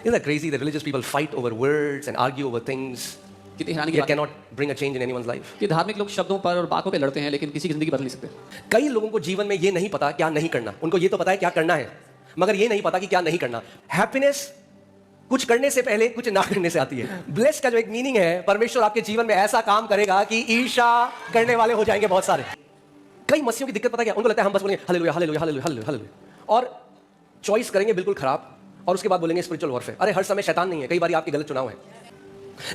Isn't that crazy that religious people fight over words and argue over things कितनी हैरानी की yet बात है cannot bring a change in anyone's life? कि धार्मिक लोग शब्दों पर और बातों पे लड़ते हैं लेकिन किसी की जिंदगी बदल नहीं सकते। कई लोगों को जीवन में ये नहीं पता क्या नहीं करना। उनको ये तो पता है क्या करना है, मगर ये नहीं पता कि क्या नहीं करना। हैप्पीनेस कुछ करने से पहले कुछ ना करने से आती है। ब्लेस का जो एक मीनिंग है, परमेश्वर आपके जीवन में ऐसा काम करेगा कि ईर्ष्या करने वाले हो जाएंगे बहुत सारे। कई मसीहों की दिक्कत पता क्या, उनको लगता है हम बस बोलेंगे hallelujah hallelujah hallelujah hallelujah hallelujah और चॉइस करेंगे बिल्कुल खराब और उसके बाद बोलेंगे स्पिरिचुअल वॉरफेयर। अरे हर समय शैतान नहीं है, कई बार आपके गलत चुनाव है।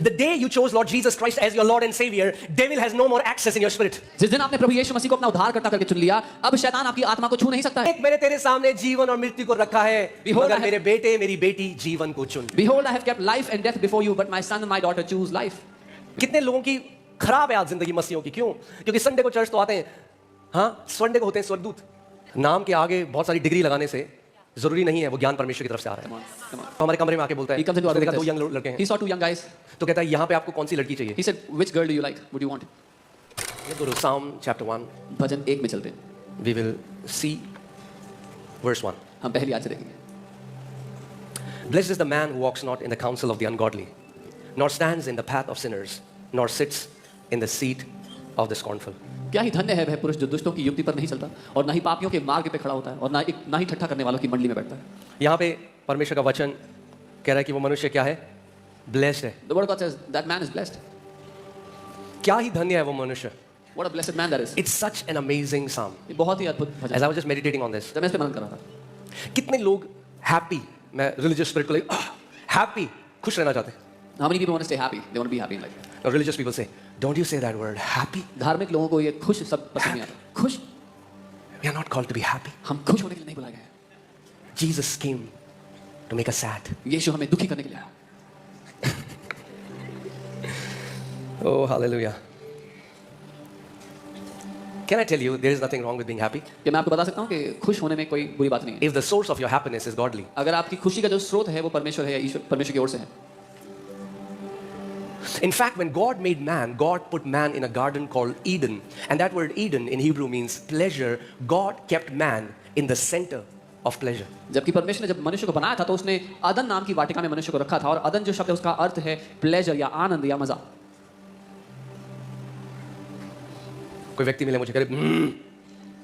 The day you chose Lord Jesus Christ as your Lord and Savior, devil has no more access in your spirit. जिस दिन आपने प्रभु यीशु मसीह को अपना उद्धारकर्ता करके चुन लिया, अब शैतान आपकी आत्मा को छू नहीं सकता है। एक मैंने तेरे सामने जीवन और मृत्यु को रखा है, मगर मेरे बेटे मेरी बेटी जीवन को चुन। Behold, I have kept life and death before you, but my son and my daughter choose life. कितने लोगों की खराब है आज जिंदगी मसीहों की, क्यों? क्योंकि संडे को चर्च तो आते हैं, हाँ संडे को होते हैं स्वर्गदूत। नाम के आगे बहुत सारी डिग्री लगाने से जरूरी नहीं है वो ज्ञान परमेश्वर की तरफ से आ रहा है। तो हमारे कमरे में आके बोलता है, देखा दो यंग लड़के हैं, He saw two young guys. तो कहता है यहाँ पे आपको कौन सी लड़की चाहिए? He said, which girl do you like? Would you want? Let's go to Psalm chapter 1. भजन 1 में चलते हैं। We will see verse 1. हम पहली आयत से देखेंगे। Blessed is the man who walks not in the counsel of the ungodly, nor stands in the path of sinners, nor sits in the seat of the scornful. क्या ही धन्य है वह पुरुष जो दुष्टों की युक्ति पर नहीं चलता और ना ही पापियों के मार्ग पे खड़ा होता है और ना ही ठट्ठा करने वालों की मंडली में बैठता है। यहाँ पे परमेश्वर का वचन कह रहा है कि वो मनुष्य क्या है? ब्लेस्ड है। The word of God says that man is blessed. क्या ही धन्य है वो मनुष्य। What a blessed man that is. It's such an amazing psalm. ये बहुत ही अद्भुत भजन As I was just meditating on this. जब मैं इस पे मनन कर रहा था। कितने लोग हैप्पी, मैं रिलीजियस स्पिरिट को लेकर हैप्पी, खुश रहना चाहते हैं। How many people want to stay happy? They want to be happy in life. Now religious people say, don't you say that word, happy? धार्मिक लोगों को ये खुश सब पसंद नहीं आता। खुश, We are not called to be happy. हम खुश होने के लिए नहीं बुलाए गए हैं। Jesus came to make us sad. यीशु हमें दुखी करने के लिए आया। Oh, hallelujah. Can I tell you, there is nothing wrong with being happy? क्या मैं आपको बता सकता हूँ कि खुश होने में कोई बुरी बात नहीं है। If the source of your happiness is godly. अगर आपकी खुशी का जो स्रोत है वो परमेश्वर है या ईश्वर परमेश्वर की ओर से है। In fact, when God made man, God put man in a garden called Eden. And that word Eden in Hebrew means pleasure. God kept man in the center of pleasure. जबकि परमेश्वर ने जब मनुष्य को बनाया था तो उसने अदन नाम की वाटिका में मनुष्य को रखा था और अदन जो शब्द है उसका अर्थ है प्लेजर या आनंद या मजा। कोई व्यक्ति मिले मुझे कहे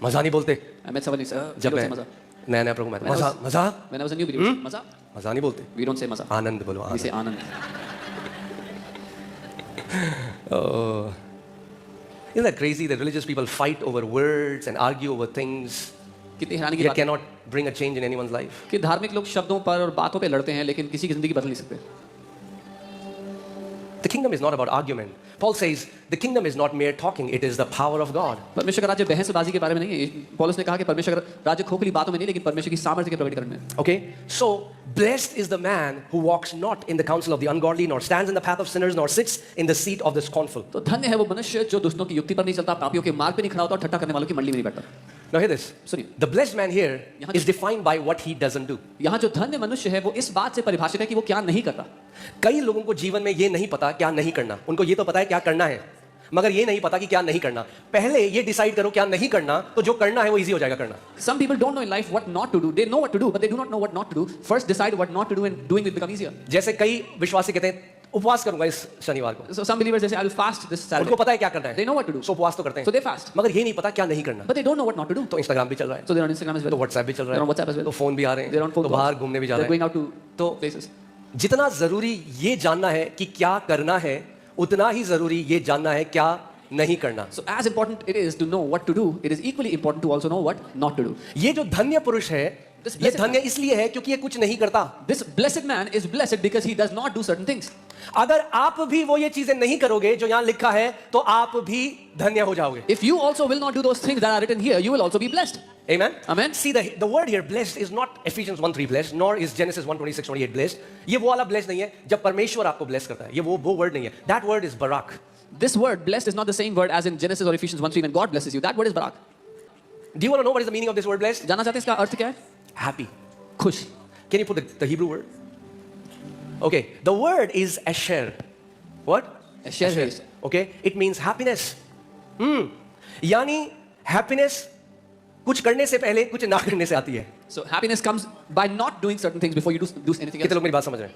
मजा नहीं बोलते। मैं समझ नहीं जब मैं मजा नया प्रभु में मजा मजा मैंने उसे न्यू बिलीव मजा मजा नहीं बोलते। वी डोंट से मजा आनंद बोलो। वी से आनंद। Oh, isn't that crazy that religious people fight over words and argue over things कितनी हैरानी की yet बात है cannot bring a change in anyone's life? कि धार्मिक लोग शब्दों पर और बातों पे लड़ते हैं लेकिन किसी की जिंदगी बदल नहीं सकते। The kingdom is not about argument. Paul says the kingdom is not mere talking, it is the power of God. परमेश्वर का राज्य बहसबाजी के बारे में नहीं है। पौलुस ने कहा कि परमेश्वर का राज्य खोखली बातों में नहीं लेकिन परमेश्वर की सामर्थ्य के प्रकटीकरण में। Okay? So, blessed is the man who walks not in the counsel of the ungodly, nor stands in the path of sinners, nor sits in the seat of the scornful. तो धन्य है वो मनुष्य जो दुष्टों की युक्ति पर नहीं चलता, पापियों के मार्ग पे नहीं खड़ा होता और ठट्ठा करने वालों की मंडली में नहीं बैठता। Now hear this. सुनिए, The blessed man here is defined by what he doesn't do. यहाँ जो धन्य मनुष्य है वो इस बात से परिभाषित है कि वो क्या नहीं करता। कई लोगों को जीवन में ये नहीं पता क्या नहीं करना। उनको ये तो पता है क्या करना है, मगर ये नहीं पता कि क्या नहीं करना। पहले ये डिसाइड करो क्या नहीं करना, तो जो करना है वो इजी हो जाएगा करना। Some people don't know in life what not to do. They know what to do, but they do not know what not to do. First decide what not to do and doing it become easier. जैसे कई विश्वासी कहते हैं उपवास करूंगा इस शनिवार को। So some believers they say I will fast this Saturday. उनको पता है क्या करना है। They know what to do. सो उपवास तो करते So हैं, they fast. मगर ये नहीं पता क्या नहीं करना। But they don't know what not to do. तो इंस्टाग्राम भी चल रहा है, So they're on Instagram as तो well. व्हाट्सएप भी चल रहा They're on है, WhatsApp as well. तो फोन भी आ रहे They're on हैं, phone तो बाहर घूमने भी जा They're रहे going हैं। out to तो places. जितना जरूरी ये जानना है कि क्या करना है, उतना ही जरूरी ये जानना है क्या नहीं करना। So as important it is to know what to do, it is equally important to also know what not to do. ये जो धन्य पुरुष है, This ये blessed धन्य इसलिए है क्योंकि ये कुछ नहीं करता। This blessed man is blessed because he does not do certain things. अगर आप भी वो ये चीजें नहीं करोगे जो यहाँ लिखा है, तो आप भी धन्य हो जाओगे। If you also will not do those things that are written here, you will also be blessed. Amen. Amen. See the word here blessed is not Ephesians 1:3 blessed, nor is Genesis 1:26-28 blessed. ये वो वाला blessed नहीं है जब परमेश्वर आपको bless करता है। ये वो word नहीं है। That word is barak. This word blessed is not the same word as in Genesis or Ephesians 1:3 when God blesses you. That word is barak. Do you want to know what is the meaning of this word blessed? जानना चाहते हैं इसका अर्थ क्या है? Happy. खुश. Can you put the Hebrew word? Okay, the word is asher. What? Asher. Okay, it means happiness. यानी happiness कुछ करने से पहले कुछ ना करने से आती है। So happiness comes by not doing certain things before you do anything कितने else. लोग मेरी बात समझ रहे हैं?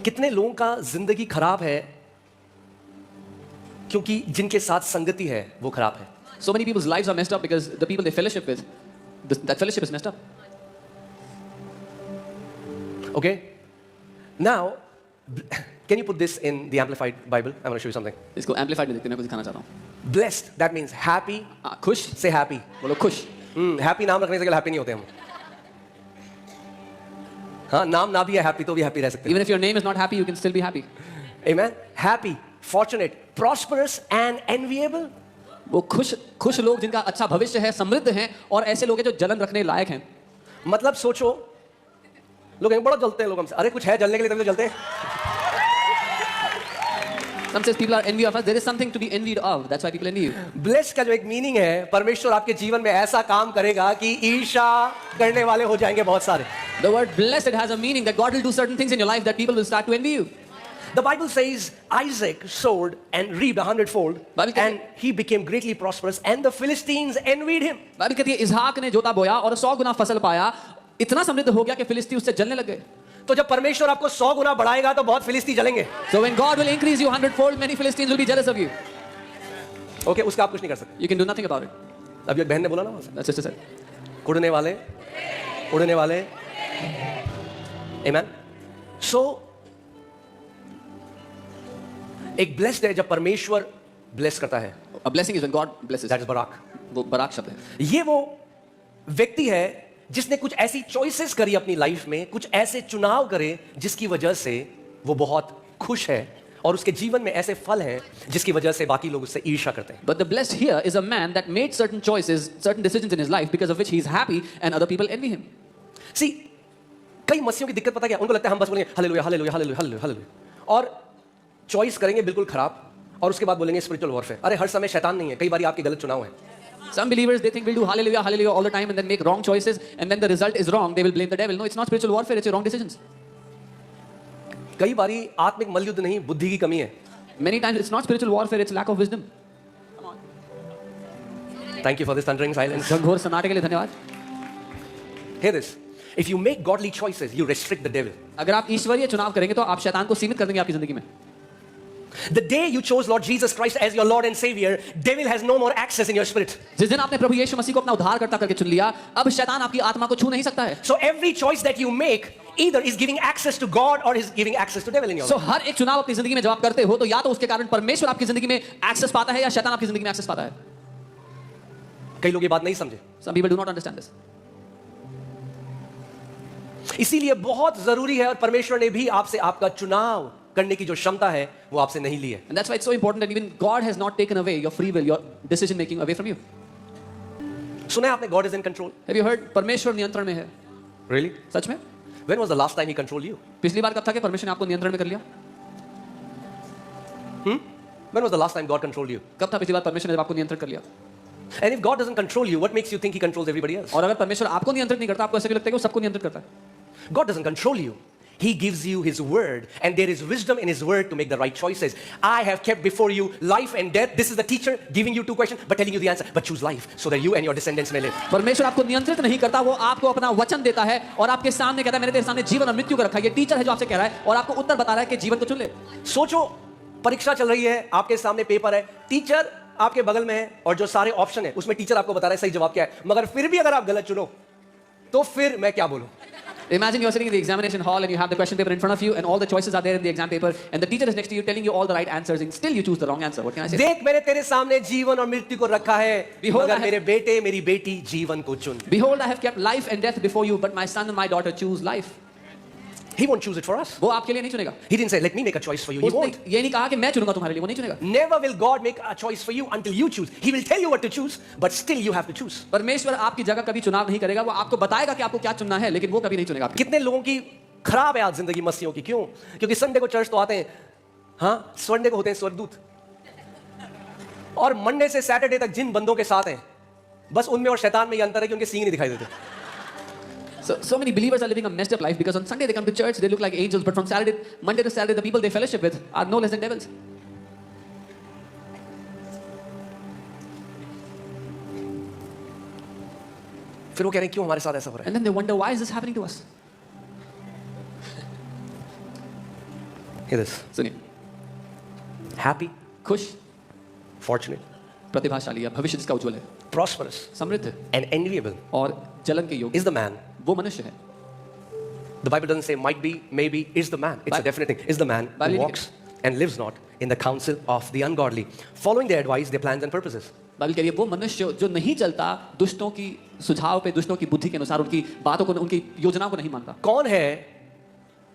कितने लोगों का जिंदगी खराब है क्योंकि जिनके साथ संगति है वो खराब है. So many people's lives are messed up because the people they fellowship with, that fellowship is messed up. Okay? Now, can you put this in the Amplified Bible? I'm going to show you something. इसको amplified में देखते हैं, मैं कुछ दिखाना चाहता हूँ. Blessed, that means happy. खुश, Say happy. बोलो खुश. हैप्पी नाम रखने से हैप्पी नहीं होते हम. हाँ, नाम ना भी है हैप्पी तो भी हैप्पी रह सकते हैं. Even if your name is not happy, you can still be happy. Amen. Happy, fortunate, prosperous and enviable. वो खुश लोग जिनका अच्छा भविष्य है, समृद्ध हैं और ऐसे लोग हैं जो जलन रखने लायक हैं. मतलब सोचो, लोग बड़ा जलते हैं लोग हमसे. अरे कुछ है जलने के लिए तभी तो जलते हैं. Some says people are envy of us. There is something to be envied of. That's why people envy you. Bless का जो एक मीनिंग है, परमेश्वर आपके जीवन में ऐसा काम करेगा कि ईर्ष्या करने वाले हो जाएंगे बहुत सारे. The word blessed has a meaning that God will do certain things in your life that people will start to envy you. The Bible says Isaac sowed and reaped 100-fold, and he became greatly prosperous, and the Philistines envied him. Bible कहती है इसहाक ने जोता बोया और 100 गुना फसल पाया, इतना समृद्ध हो गया कि फिलिस्ती उससे जलने लग गए. तो जब परमेश्वर आपको 100 गुना बढ़ाएगा तो बहुत फिलिस्ती जलेंगे. So when God will increase you 100-fold, many Philistines will be jealous of you. Okay, उसका आप कुछ नहीं कर सकते. You can do nothing about it. अभी एक बहन ने बोला ना, That's just it. उड़ने वाले, उड़ने वाले. Amen. So एक ब्लेस्ड है जब परमेश्वर ब्लेस करता है. A blessing is when God blesses. That is barak. वो बराक शब्द है. ये वो व्यक्ति है जिसने कुछ ऐसी चॉइसेस करी अपनी लाइफ में, कुछ ऐसे चुनाव करे जिसकी वजह से वो बहुत खुश है और उसके जीवन में ऐसे फल हैं जिसकी वजह से बाकी लोग उससे ईर्ष्या करते हैं. But the blessed here is a man that made certain choices, certain decisions in his life because of which he is happy and other people envy him. See, कई मसीहों की दिक्कत पता क्या? उनको लगता है हम बस बोलेंगे hallelujah hallelujah hallelujah hallelujah hallelujah और चॉइस करेंगे बिल्कुल खराब और उसके बाद बोलेंगे स्पिरिचुअल वॉरफेयर. अरे हर समय शैतान नहीं है, कई बार आपके गलत चुनाव हैं. Some believers they think we'll do hallelujah hallelujah all the time and then make wrong choices and when the result is wrong they will blame the devil. No, it's not spiritual warfare, it's your wrong decisions. कई बारी आत्मिक मल्लयुद्ध नहीं, बुद्धि की कमी है. Many times it's not spiritual warfare, it's lack of wisdom. Thank you for this thundering silence. घनघोर सन्नाटे के लिए धन्यवाद. Hear this. If you make godly choices, you restrict the devil. अगर आप ईश्वरीय चुनाव करेंगे तो आप शैतान को सीमित कर देंगे आपकी जिंदगी में. The day you chose Lord Jesus Christ as your Lord and Savior, devil has no more access in your spirit. जिस दिन आपने प्रभु यीशु मसीह को अपना उद्धारकर्ता करके चुन लिया, अब शैतान आपकी आत्मा को छू नहीं सकता है. So every choice that you make either is giving access to God or is giving access to devil in your life. So हर एक चुनाव अपनी जिंदगी में जब आप करते हो तो या तो उसके कारण परमेश्वर आपकी जिंदगी में एक्सेस पाता है या शैतान आपकी जिंदगी में एक्सेस पाता है. कई लोग ये बात नहीं समझे. Some people do not understand this. इसीलिए बहुत जरूरी है और परमेश्वर ने भी आपसे आपका चुनाव करने की जो क्षमता है वो आपसे नहीं ली है. And that's why it's so important that even God has not taken away your free will, your decision making away from you. सुना है आपने God is in control? Have you heard? परमेश्वर नियंत्रण में है. Really? सच में? When was the last time he controlled you? पिछली बार कब था कि परमेश्वर ने आपको नियंत्रण में कर लिया? When was the last time God controlled you? कब था पिछली बार परमेश्वर ने जब आपको नियंत्रण कर लिया? And if God doesn't control you, what makes you think he controls everybody else? और अगर परमेश्वर आपको नियंत्रित नहीं करता, आपको ऐसा क्यों लगता है कि वो सबको नियंत्रित करता है? God doesn't control you. He gives you his word and there is wisdom in his word to make the right choices. I have kept before you life and death. This is the teacher giving you two questions but telling you the answer. But choose life so that you and your descendants may live. परमेश्वर आपको नियंत्रित नहीं करता, वो आपको अपना वचन देता है और आपके सामने कहता है मैंने तेरे सामने जीवन और मृत्यु को रखा है. ये टीचर है जो आपसे कह रहा है और आपको उत्तर बता रहा है कि जीवन को चुन ले. सोचो, परीक्षा चल रही है, आपके सामने पेपर है, टीचर आपके बगल में है और जो सारे ऑप्शन है उसमें टीचर आपको बता रहा है सही जवाब क्या है, मगर फिर भी अगर आप गलत चुनो तो फिर मैं क्या बोलूं? Imagine you're sitting in the examination hall and you have the question paper in front of you and all the choices are there in the exam paper and the teacher is next to you telling you all the right answers and still you choose the wrong answer. What can I say? देख, मैंने तेरे सामने जीवन और मृत्यु को रखा है, मगर मेरे बेटे मेरी बेटी जीवन को चुन. Behold, I have kept life and death before you, but my son and my daughter choose life. He won't choose it for us. वो आपके लिए नहीं चुनेगा. He didn't say let me make a choice for you. He won't. ये नहीं कहा कि मैं चुनूंगा तुम्हारे लिए, वो नहीं चुनेगा. Never will God make a choice for you until you choose. He will tell you what to choose, but still you have to choose. परमेश्वर आपकी जगह कभी चुनाव नहीं करेगा, वो आपको बताएगा कि आपको क्या चुनना है, लेकिन वो कभी नहीं चुनेगा. कितने लोगों की खराब है आज जिंदगी मसीहों की. क्यों? क्योंकि संडे को चर्च तो आते हैं, हाँ, संडे को होते हैं स्वर्गदूत, और मंडे से सैटरडे तक जिन बंदों के साथ हैं, बस उनमें और शैतान में ये अंतर है कि उनके सींग नहीं दिखाई देते. So many believers are living a messed up life because on Sunday they come to church, they look like angels, but from Monday to Saturday, the people they fellowship with are no less than devils. फिर वो कह रहे हैं क्यों हमारे साथ ऐसा हो रहा है? And then they wonder, why is this happening to us? Hear this. सुनिए, Happy, खुश, fortunate, प्रतिभाशाली या भविष्य जिसका उज्जवल है, prosperous, समृद्ध and enviable और जलन के योग्य is the man. वो मनुष्य है. The Bible doesn't say might be, maybe, is the man. It's a definite thing. Is the man who Bible- walks and lives not in the counsel of the ungodly, following their advice, their plans and purposes. Bible कह रही है वो मनुष्य जो नहीं चलता दुष्टों की सुझाव पे, दुष्टों की बुद्धि के अनुसार, उनकी बातों को, उनकी योजनाओं को नहीं मानता. कौन है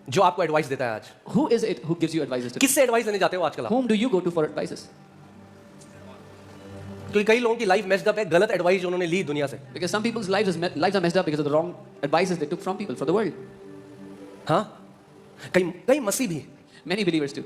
जो आपको एडवाइस देता है आज? Who is it who gives you advices today? किससे एडवाइस लेने जाते हो आजकल आप? Whom do you go to for advices? क्योंकि कई लोगों की लाइफ मेस्ड अप है, गलत एडवाइस जो उन्होंने ली दुनिया से. Because some people's lives are messed up because of the wrong advices they took from people, from the world. हाँ, कई मसीह भी Many believers do.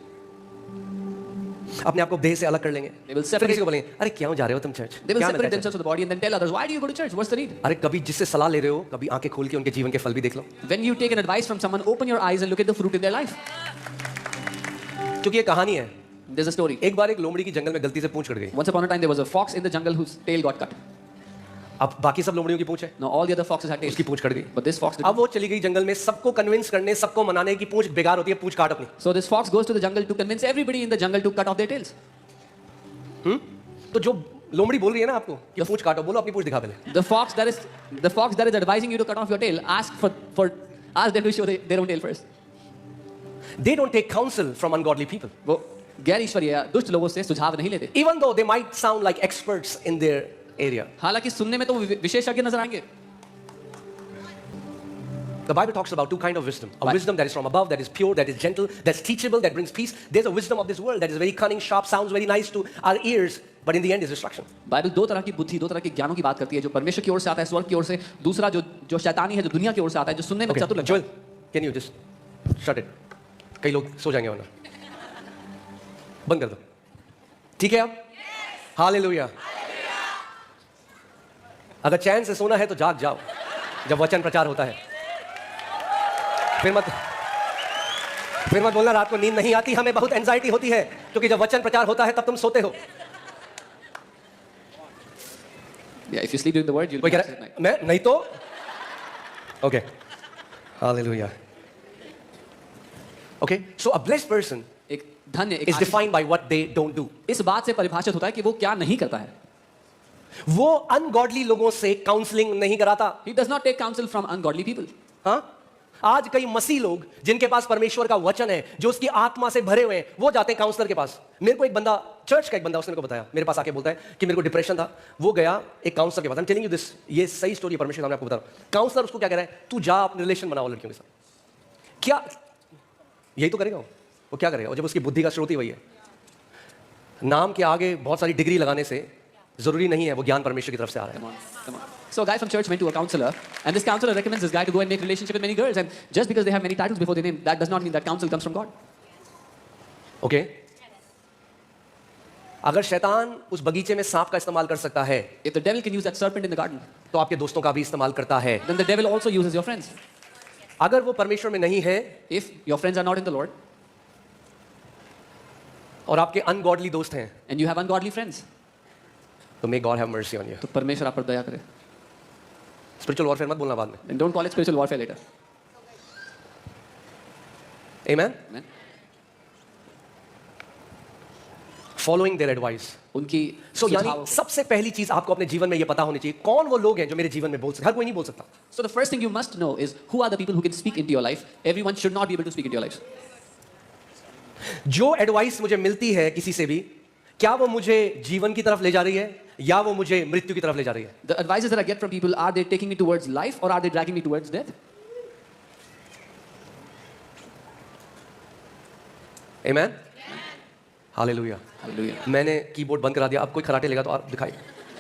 अपने आप को देह से अलग कर लेंगे. They will फिर separate. किसी को बोलेंगे अरे क्यों जा रहे हो तुम चर्च? They will क्या separate मिलता है themselves from the body and then tell others, why do you go to church? What's the need? Church? अरे कभी जिससे सलाह ले रहे हो, कभी आंखें खोल के उनके जीवन के फल भी देख लो. When you take an advice from someone, open your eyes and look at the fruit in their life. क्योंकि ये कहानी है. There's a story. एक बार एक लोमड़ी की जंगल में गलती से पूंछ कट गई. Once upon a time, there was a fox in the jungle whose tail got cut. अब बाकी सब लोमड़ियों की पूंछ है, Now all the other foxes had tails, उसकी पूंछ कट गई. but this fox अब didn't. वो चली गई जंगल में सबको कन्विंस करने, सबको मनाने की पूंछ बेकार होती है, पूंछ काट अपनी. So this fox goes to the jungle to convince everybody in the jungle to cut off their tails. तो जो लोमड़ी बोल रही है ना आपको कि पूंछ काटो, बोलो अपनी पूंछ दिखा पहले. The fox that is advising you to cut off your tail, ask them to show their own tail first. They don't take counsel from ungodly people, वो गैर ईश्वरीय या दुष्ट लोगों से सुझाव नहीं लेते. even though they might sound like experts in their area. हालांकि सुनने में तो वो विशेषज्ञ नजर आएंगे. The Bible talks about two kind of wisdom. A Right. wisdom that is from above, that is pure, that is gentle, that's teachable, that brings peace. There's a wisdom of this world that is very cunning, sharp, sounds very nice to our ears, but in the end is destruction. Bible दो तरह की बुद्धि, दो तरह के ज्ञानों की बात करती है, जो परमेश्वर की ओर से आता है, स्वर्ग की ओर से. दूसरा जो शैतानी है, जो दुनिया की ओर से आता है, जो सुनने में Okay, चतुर लगता Joel, है. can you just shut it? कई लोग सो जाएंगे वरना. बंद कर दो. ठीक है अब? हालेलुया. अगर चैन से सोना है तो जाग जाओ जब वचन प्रचार होता है. फिर मत बोलना रात को नींद नहीं आती, हमें बहुत एंजाइटी होती है, क्योंकि जब वचन प्रचार होता है तब तुम सोते हो. Yeah, if you sleep during the word, you'll कोई be कह absent at रहा night. है मैं नहीं तो. Okay, hallelujah. Okay, so a blessed person एक धन्य, एक is Ashish defined by what they don't do. इस बात से परिभाषित होता है कि वो क्या नहीं करता है. वो अनगॉडली लोगों से काउंसलिंग नहीं कराता. He does not take counsel from ungodly people. हाँ, आज कई मसीह लोग जिनके पास परमेश्वर का वचन है, जो उसकी आत्मा से भरे हुए हैं, वो जाते हैं काउंसलर के पास. मेरे को एक बंदा, चर्च का एक बंदा, उसने मेरे को बताया, मेरे पास आके बोलता है कि मेरे को डिप्रेशन था. वो गया एक काउंसलर के पास. I am telling you this, ये सही स्टोरी है, परमेश्वर के सामने आपको बता रहा हूं. काउंसलर उसको क्या कह रहा है, तू जा अपने रिलेशन बनाओ लड़कियों के साथ. क्या यही तो करेगा वो क्या करेगा? और जब उसकी बुद्धि का स्रोत ही वही है. नाम के आगे बहुत सारी डिग्री लगाने से जरूरी नहीं है वो ज्ञान परमेश्वर की तरफ से आ रहा है. Come on, come on. So a guy from church went to a counselor, and this counselor recommends this guy to go and make relationship with many girls. And just because they have many titles before their name, that does not mean that counsel comes from God. Okay, अगर शैतान उस बगीचे में सांप का इस्तेमाल कर सकता है, If the devil can use that serpent in the garden, तो आपके दोस्तों का भी इस्तेमाल करता है. then the devil also uses your friends. अगर वो परमेश्वर में नहीं है If your friends are not in the Lord, और आपके अनगॉडली दोस्त हैं, and you have ungodly friends, तो may God have mercy on you. तो परमेश्वर आप पर दया करे. स्पिरिचुअल वॉरफेयर मत बोलना बाद में. And don't call it spiritual warfare later. Amen. Amen? Following their advice. उनकी सो यानी सुझावों को. सबसे पहली चीज आपको अपने जीवन में ये पता होनी चाहिए, कौन वो लोग हैं जो मेरे जीवन में बोल सकते. हर कोई नहीं बोल सकता. So the first thing you must know is who are the people who can speak into your life. Everyone should not be able to speak into your lives. जो एडवाइस मुझे मिलती है किसी से भी, क्या वो मुझे जीवन की तरफ ले जा रही है या वो मुझे मृत्यु की तरफ ले जा रही है? The advices that I get from people, are they taking me towards life or are they dragging me towards death? Amen. Hallelujah. Hallelujah. मैंने कीबोर्ड बंद करा दिया, अब कोई खराटे लेगा तो आप दिखाई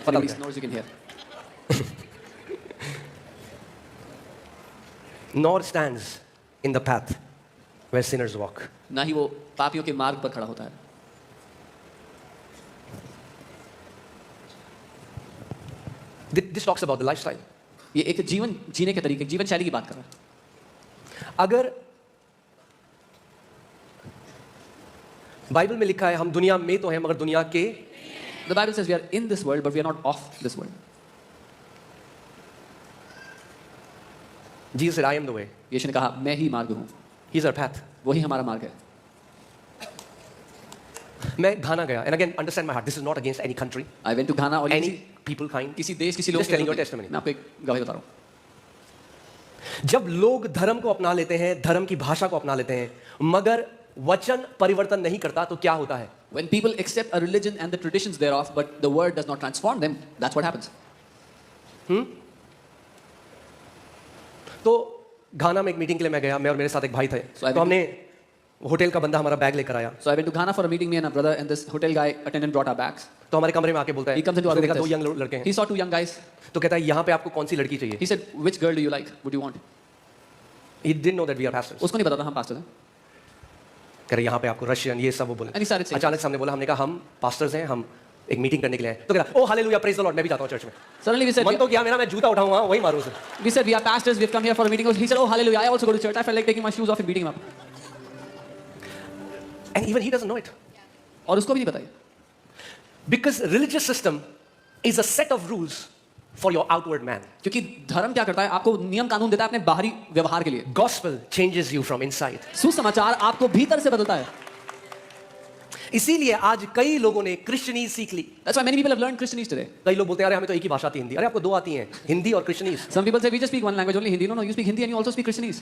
पता Release लगे. noise you can hear. Nor stands in the path where sinners walk. ना ही वो पापियों के मार्ग पर खड़ा होता है. This talks about the lifestyle. ये एक जीवन जीने के तरीके, जीवन शैली की बात कर रहा है. अगर बाइबल में लिखा है हम दुनिया में तो हैं मगर दुनिया के, The Bible says we are in this world, but we are not of this world. Jesus said, I am the way. यीशु ने कहा मैं ही मार्ग हूँ, He's our path. वही हमारा मार्ग है। मैं घाना गया, and again understand my heart. This is not against any country, I went to Ghana और any people kind. किसी देश किसी लोग Just telling your testimony. मैं आपको एक गवाही बता रहा हूँ। जब लोग धर्म को अपना लेते हैं, धर्म की भाषा को अपना लेते हैं, मगर वचन परिवर्तन नहीं करता, तो क्या होता है? When people accept a religion and the traditions thereof, but the word does not transform them, that's what happens. तो घाना में एक मीटिंग के लिए मैं गया, मैं और मेरे साथ एक भाई थे। So I तो हमने होटल का बंदा हमारा बैग लेकर आया, So I went to Ghana for a meeting, me and a brother, and this hotel guy attendant brought our bags. तो हमारे कमरे में आके बोलता है, He comes into our उसने room देखा with दो us. यंग लड़के हैं, He saw two young guys. तो कहता है यहाँ पे आपको कौन सी लड़की चाहिए? He said, which girl do you like? Would you want? He didn't know that we are pastors. उसको नहीं पता था हम पास्टर हैं। कह रहे यहाँ पे आपको रशियन ये सब वो बोले। And he started saying, अचानक से हमने बोला, हमने कहा हम पास्टर्स हैं, हम एक मीटिंग करने के लिए आए। तो कह रहा, ओ हालेलुया, प्रेज द लॉर्ड, मैं भी जाता हूँ चर्च में। suddenly we said, मन तो किया मेरा, मैं जूता उठाऊंगा वही मारूं उसे। we said, we are pastors, we've come here for a meeting. He said, oh hallelujah, I also go to church. I felt like taking my shoes off and beating him up. And even he doesn't know it. और उसको भी नहीं पता ये। Because religious system is a set of rules for your outward man. क्योंकि धर्म क्या करता है, आपको नियम कानून देता है अपने बाहरी व्यवहार के लिए। Gospel changes you from inside. सुसमाचार आपको भीतर से बदलता है। इसीलिए आज कई लोगों ने क्रिश्चियनीज सीख ली। That's why many people have learned Christianese today. कई लोग बोलते हैं अरे हमें तो एक ही भाषा आती है हिंदी। अरे आपको दो आती हैं, हिंदी और क्रिश्चियनीज। Some people say we just speak one language only, Hindi. No, you speak Hindi and you also speak Christianese.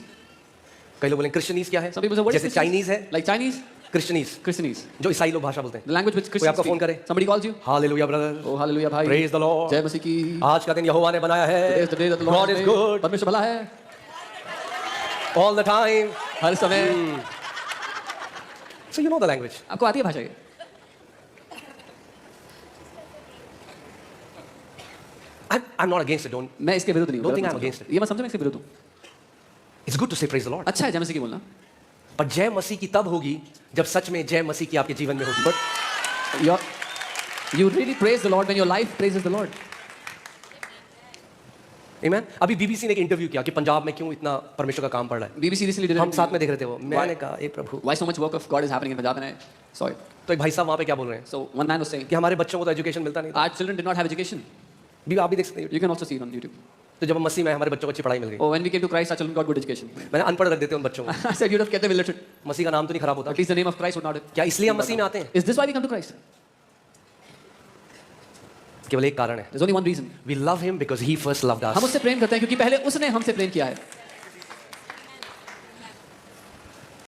कई लोग बोले क्रिश्चियनीज क्या है? Some people say what is जैसे चाइनीज है, Like Chinese, क्रिश्चियनीज Christianese. जो ईसाई लोग भाषा बोलते हैं। The language which कोई Christians आपको फोन speak. करे, Somebody calls you. Hallelujah brother, Oh hallelujah भाई. प्रेज द लॉर्ड, जय मसीह की। आज का दिन यहोवा ने बनाया Today है, is the day that the Lord God has is made. Good परमेश्वर भला है ऑल द टाइम। हर समय। So you know the language. आपको आती है भाषा ये? I'm not against it. Don't. मैं इसके विरुद्ध नहीं हूँ। Don't think गलत I'm मत against समझो। ये मत समझो मैं इसके विरुद्ध हूँ। It's good to say praise the Lord. अच्छा है जय मसीह की बोलना। पर जय मसीह की तब होगी जब सच में जय मसीह की आपके जीवन में होगी। But you really praise the Lord when your life praises the Lord. Amen? अभी बीबीसी ने एक इंटरव्यू किया कि पंजाब में क्यों इतना परमेश्वर का काम पड़ रहा है। BBC recently did हम it. साथ में देख रहे थे वो। मैंने कहा ए प्रभु। Why so much work of God is happening in Punjab, and I saw it. तो एक भाई साहब वहाँ पे क्या बोल रहे हैं So one man was saying, कि हमारे बच्चों को तो एजुकेशन मिलता नहीं था। our children did not have education. भी आप भी देख सकते हैं। You can also see it on YouTube. तो जब हम मसीह में आए, हमारे बच्चों को अच्छी पढ़ाई मिल गई। Oh, when we came to Christ, our children got good education. मैंने अनपढ़ रख देते उन बच्चों को। I said you'd have kept them illiterate. मसीह का नाम तो नहीं खराब होता। At least the name of Christ would not have. क्या इसलिए हम मसीह में आते हैं? Is this why we come to Christ? केवल एक कारण है। There's only one reason. We love him because he first loved हम us. उससे प्रेम करते हैं क्योंकि पहले उसने हमसे प्रेम किया है।